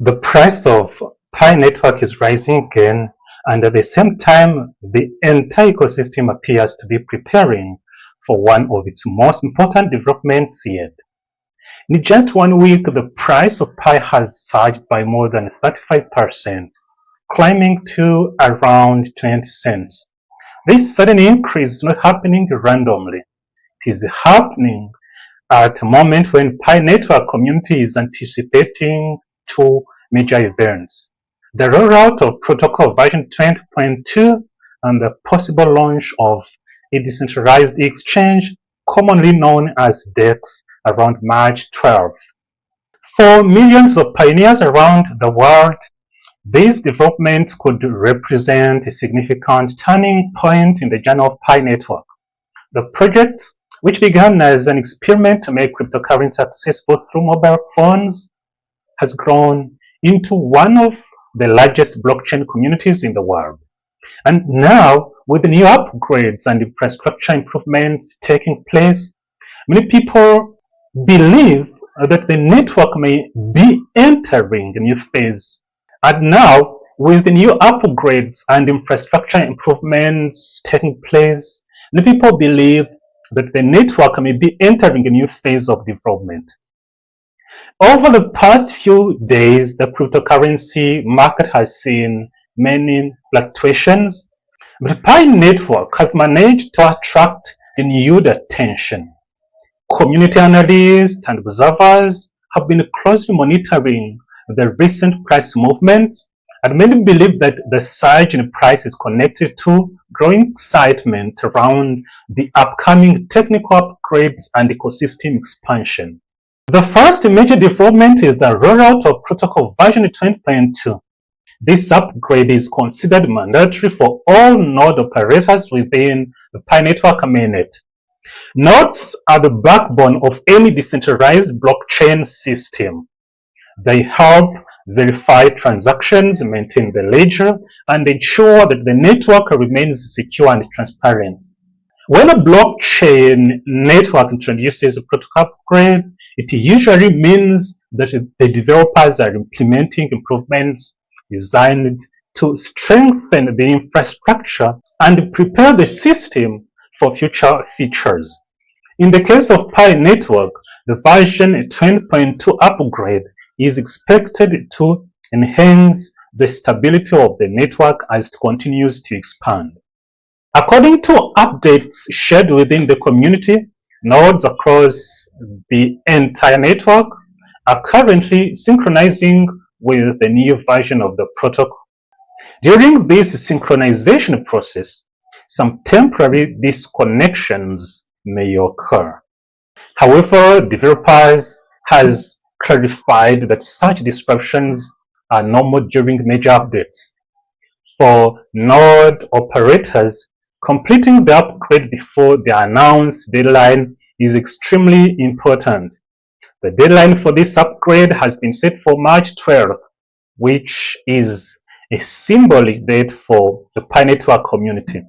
The price of Pi Network is rising again, and at the same time, the entire ecosystem appears to be preparing for one of its most important developments yet. In just 1 week, the price of Pi has surged by more than 35%, climbing to around 20 cents. This sudden increase is not happening randomly. It is happening at a moment when Pi Network community is anticipating two major events: the rollout of protocol version 20.2 and the possible launch of a decentralized exchange commonly known as DEX around March 12th. For millions of pioneers around the world, these developments could represent a significant turning point in the journey of Pi Network. The project, which began as an experiment to make cryptocurrency accessible through mobile phones, has grown into one of the largest blockchain communities in the world. And now, with new upgrades and infrastructure improvements taking place, many people believe that the network may be entering a new phase. And now, with new upgrades and infrastructure improvements taking place, many people believe that the network may be entering a new phase of development. Over the past few days, the cryptocurrency market has seen many fluctuations, but Pi Network has managed to attract renewed attention. Community analysts and observers have been closely monitoring the recent price movements, and many believe that the surge in price is connected to growing excitement around the upcoming technical upgrades and ecosystem expansion. The first major development is the rollout of protocol version 20.2. This upgrade is considered mandatory for all node operators within the Pi Network mainnet. Nodes are the backbone of any decentralized blockchain system. They help verify transactions, maintain the ledger, and ensure that the network remains secure and transparent. When a blockchain network introduces a protocol upgrade, it usually means that the developers are implementing improvements designed to strengthen the infrastructure and prepare the system for future features. In the case of Pi Network, the version 20.2 upgrade is expected to enhance the stability of the network as it continues to expand. According to updates shared within the community, nodes across the entire network are currently synchronizing with the new version of the protocol. During this synchronization process, some temporary disconnections may occur. However, developers has clarified that such disruptions are normal during major updates. For node operators, completing the upgrade before the announced deadline is extremely important. The deadline for this upgrade has been set for March 12th, which is a symbolic date for the Pi Network community.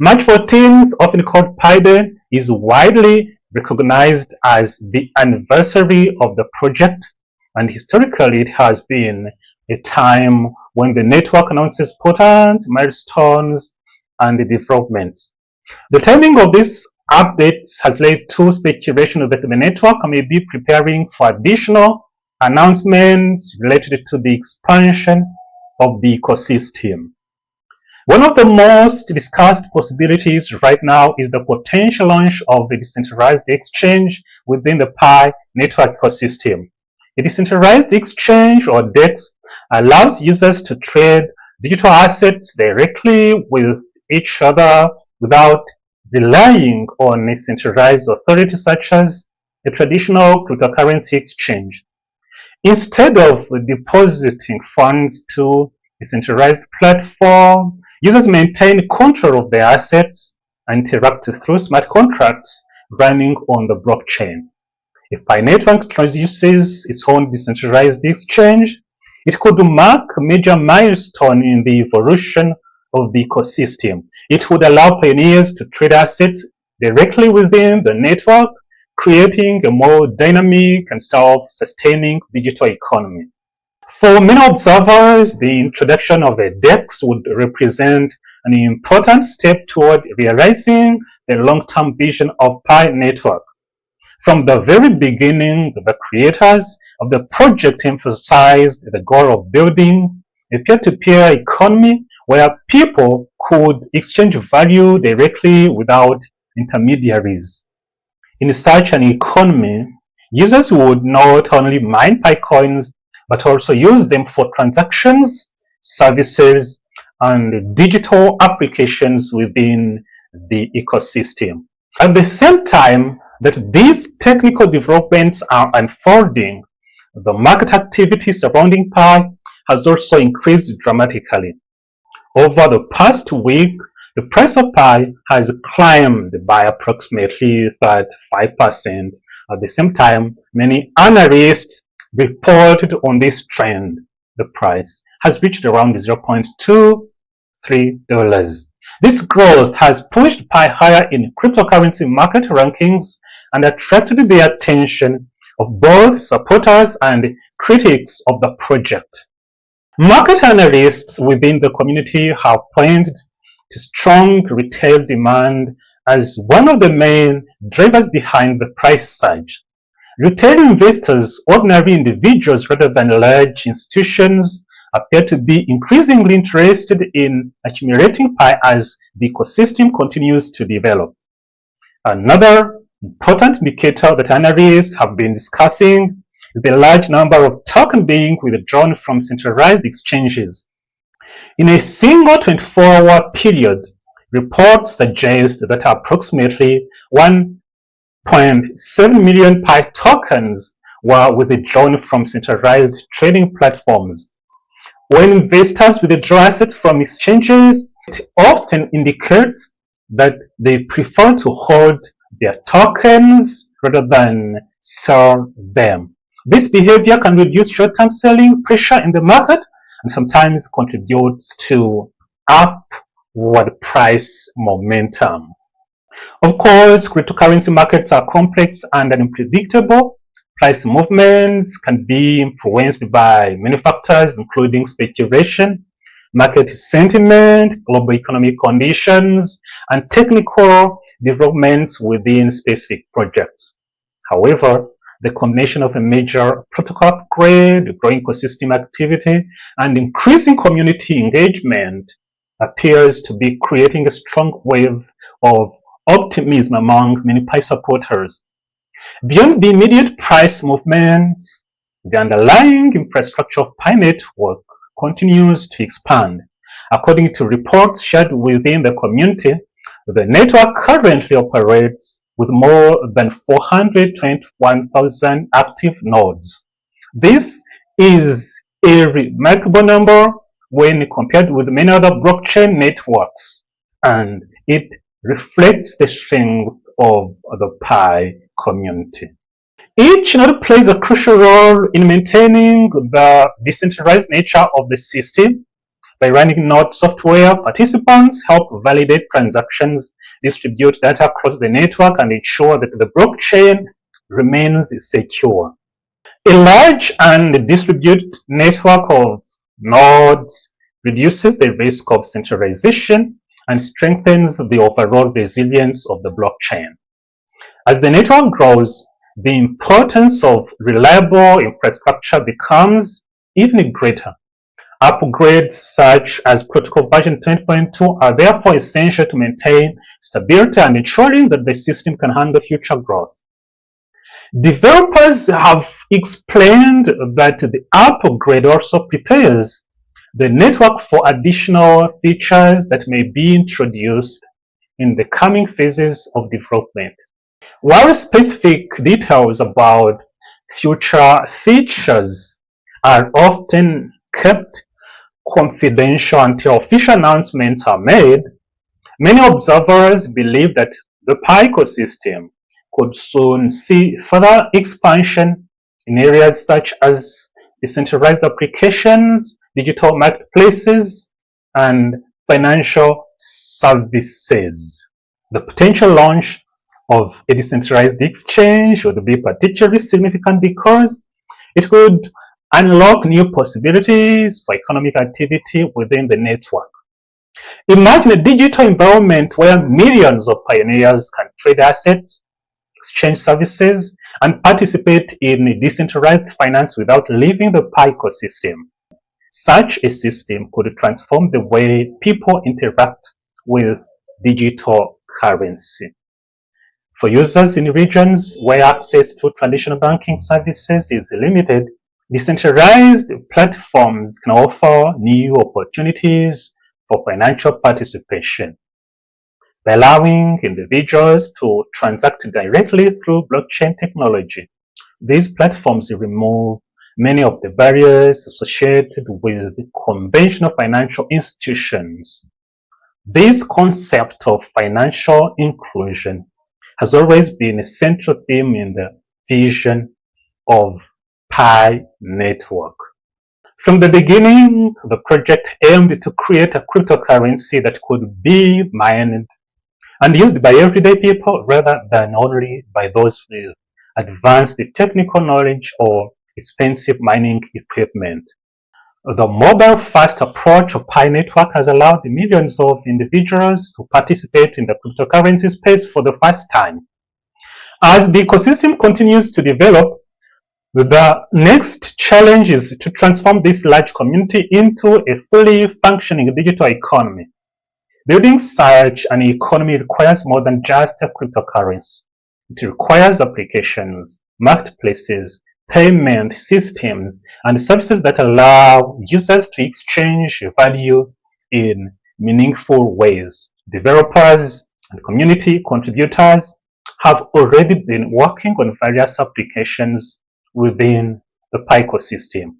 March 14th, often called Pi Day, is widely recognized as the anniversary of the project, and historically it has been a time when the network announces important milestones and developments. The timing of these updates has led to speculation that the network may be preparing for additional announcements related to the expansion of the ecosystem. One of the most discussed possibilities right now is the potential launch of a decentralized exchange within the Pi Network ecosystem. A decentralized exchange, or DEX, allows users to trade digital assets directly with each other without relying on a centralized authority such as a traditional cryptocurrency exchange. Instead of depositing funds to a centralized platform, users maintain control of their assets and interact through smart contracts running on the blockchain. If Pi Network introduces its own decentralized exchange, it could mark a major milestone in the evolution of the ecosystem. It would allow pioneers to trade assets directly within the network, creating a more dynamic and self-sustaining digital economy. For many observers, the introduction of a DEX would represent an important step toward realizing the long-term vision of Pi Network. From the very beginning, the creators of the project emphasized the goal of building a peer-to-peer economy where people could exchange value directly without intermediaries. In such an economy, users would not only mine Picoins but also use them for transactions, services, and digital applications within the ecosystem. At the same time that these technical developments are unfolding, the market activity surrounding Pi has also increased dramatically. Over the past week, the price of Pi has climbed by approximately 35%. At the same time, many analysts reported on this trend. The price has reached around $0.23. This growth has pushed Pi higher in cryptocurrency market rankings and attracted the attention of both supporters and critics of the project. Market analysts within the community have pointed to strong retail demand as one of the main drivers behind the price surge. Retail investors, ordinary individuals rather than large institutions, appear to be increasingly interested in accumulating Pi as the ecosystem continues to develop. Another important indicator that analysts have been discussing is the large number of tokens being withdrawn from centralized exchanges. In a single 24-hour period, reports suggest that approximately 1.7 million Pi tokens were withdrawn from centralized trading platforms. When investors withdraw assets from exchanges, it often indicates that they prefer to hold their tokens rather than sell them. This behavior can reduce short-term selling pressure in the market and sometimes contributes to upward price momentum. Of course, cryptocurrency markets are complex and unpredictable. Price movements can be influenced by many factors, including speculation, market sentiment, global economic conditions, and technical developments within specific projects. However, the combination of a major protocol upgrade, growing ecosystem activity, and increasing community engagement appears to be creating a strong wave of optimism among many Pi supporters. Beyond the immediate price movements, the underlying infrastructure of Pi Network continues to expand. According to reports shared within the community, the network currently operates with more than 421,000 active nodes. This is a remarkable number when compared with many other blockchain networks, and it reflects the strength of the Pi community. Each node plays a crucial role in maintaining the decentralized nature of the system. By running node software, participants help validate transactions, distribute data across the network, and ensure that the blockchain remains secure. A large and distributed network of nodes reduces the risk of centralization and strengthens the overall resilience of the blockchain. As the network grows, the importance of reliable infrastructure becomes even greater. Upgrades such as protocol version 20.2 are therefore essential to maintain stability and ensuring that the system can handle future growth. Developers have explained that the upgrade also prepares the network for additional features that may be introduced in the coming phases of development. While specific details about future features are often kept confidential until official announcements are made, many observers believe that the Pi ecosystem could soon see further expansion in areas such as decentralized applications, digital marketplaces, and financial services. The potential launch of a decentralized exchange would be particularly significant because it could unlock new possibilities for economic activity within the network. Imagine a digital environment where millions of pioneers can trade assets, exchange services, and participate in decentralized finance without leaving the Pi ecosystem. Such a system could transform the way people interact with digital currency. For users in regions where access to traditional banking services is limited, decentralized platforms can offer new opportunities for financial participation. By allowing individuals to transact directly through blockchain technology, these platforms remove many of the barriers associated with conventional financial institutions. This concept of financial inclusion has always been a central theme in the vision of Pi Network. From the beginning, the project aimed to create a cryptocurrency that could be mined and used by everyday people rather than only by those with advanced technical knowledge or expensive mining equipment. The mobile-first approach of Pi Network has allowed millions of individuals to participate in the cryptocurrency space for the first time. As the ecosystem continues to develop, the next challenge is to transform this large community into a fully functioning digital economy. Building such an economy requires more than just a cryptocurrency. It requires applications, marketplaces, payment systems, and services that allow users to exchange value in meaningful ways. Developers and community contributors have already been working on various applications within the Pi ecosystem.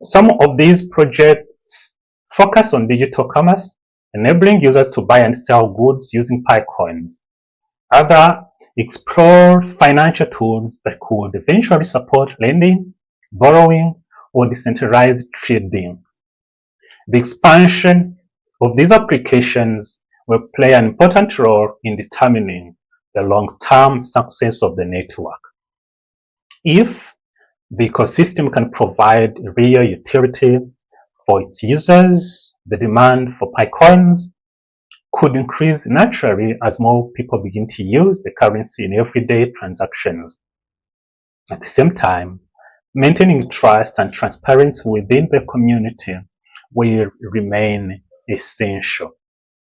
Some of these projects focus on digital commerce, enabling users to buy and sell goods using Pi coins. Others explore financial tools that could eventually support lending, borrowing, or decentralized trading. The expansion of these applications will play an important role in determining the long-term success of the network. If the ecosystem can provide real utility for its users, the demand for Pi coins could increase naturally as more people begin to use the currency in everyday transactions. At the same time, maintaining trust and transparency within the community will remain essential.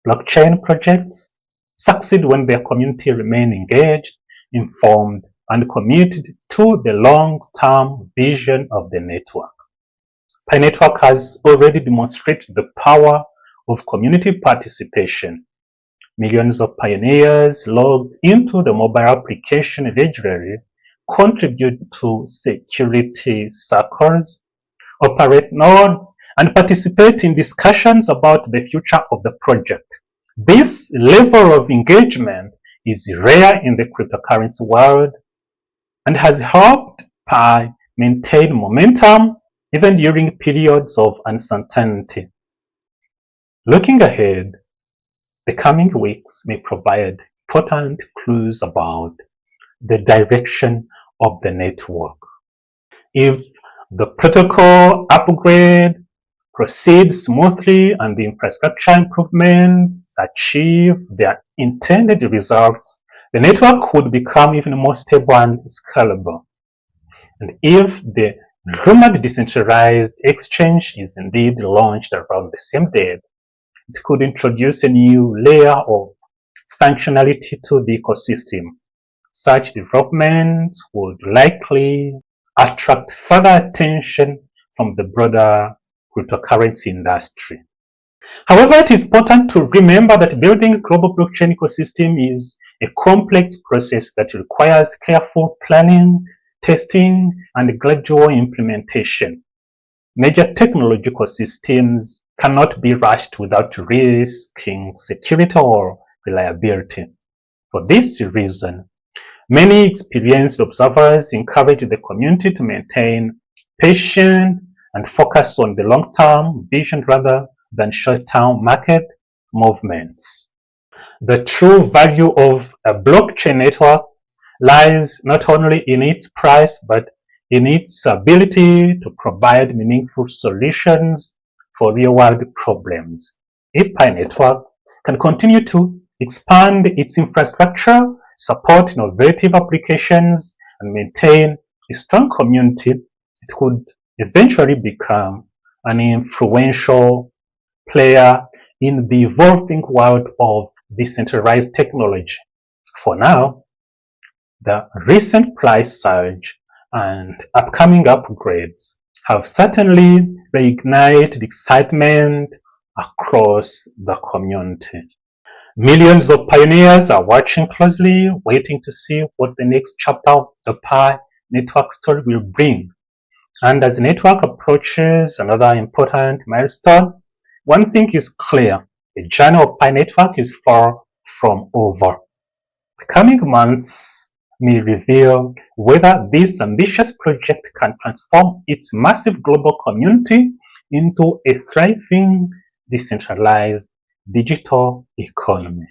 Blockchain projects succeed when their community remain engaged, informed, and committed to the long-term vision of the network. Pi Network has already demonstrated the power of community participation. Millions of pioneers logged into the mobile application regularly, contribute to security circles, operate nodes, and participate in discussions about the future of the project. This level of engagement is rare in the cryptocurrency world and has helped Pi maintain momentum even during periods of uncertainty. Looking ahead, the coming weeks may provide important clues about the direction of the network. If the protocol upgrade proceeds smoothly and the infrastructure improvements achieve their intended results, the network could become even more stable and scalable. And if the rumored decentralized exchange is indeed launched around the same date, it could introduce a new layer of functionality to the ecosystem. Such developments would likely attract further attention from the broader cryptocurrency industry. However, it is important to remember that building a global blockchain ecosystem is a complex process that requires careful planning, testing, and gradual implementation. Major technological systems cannot be rushed without risking security or reliability. For this reason, many experienced observers encourage the community to maintain patience and focus on the long-term vision rather than short-term market movements. The true value of a blockchain network lies not only in its price but in its ability to provide meaningful solutions for real-world problems. If Pi Network can continue to expand its infrastructure, support innovative applications, and maintain a strong community, it could eventually become an influential player in the evolving world of decentralized technology. For now, the recent price surge and upcoming upgrades have certainly reignited excitement across the community. Millions of pioneers are watching closely, waiting to see what the next chapter of the Pi network story will bring. And as the network approaches another important milestone, one thing is clear: the journey of Pi network is far from over. The coming months may reveal whether this ambitious project can transform its massive global community into a thriving, decentralized digital economy.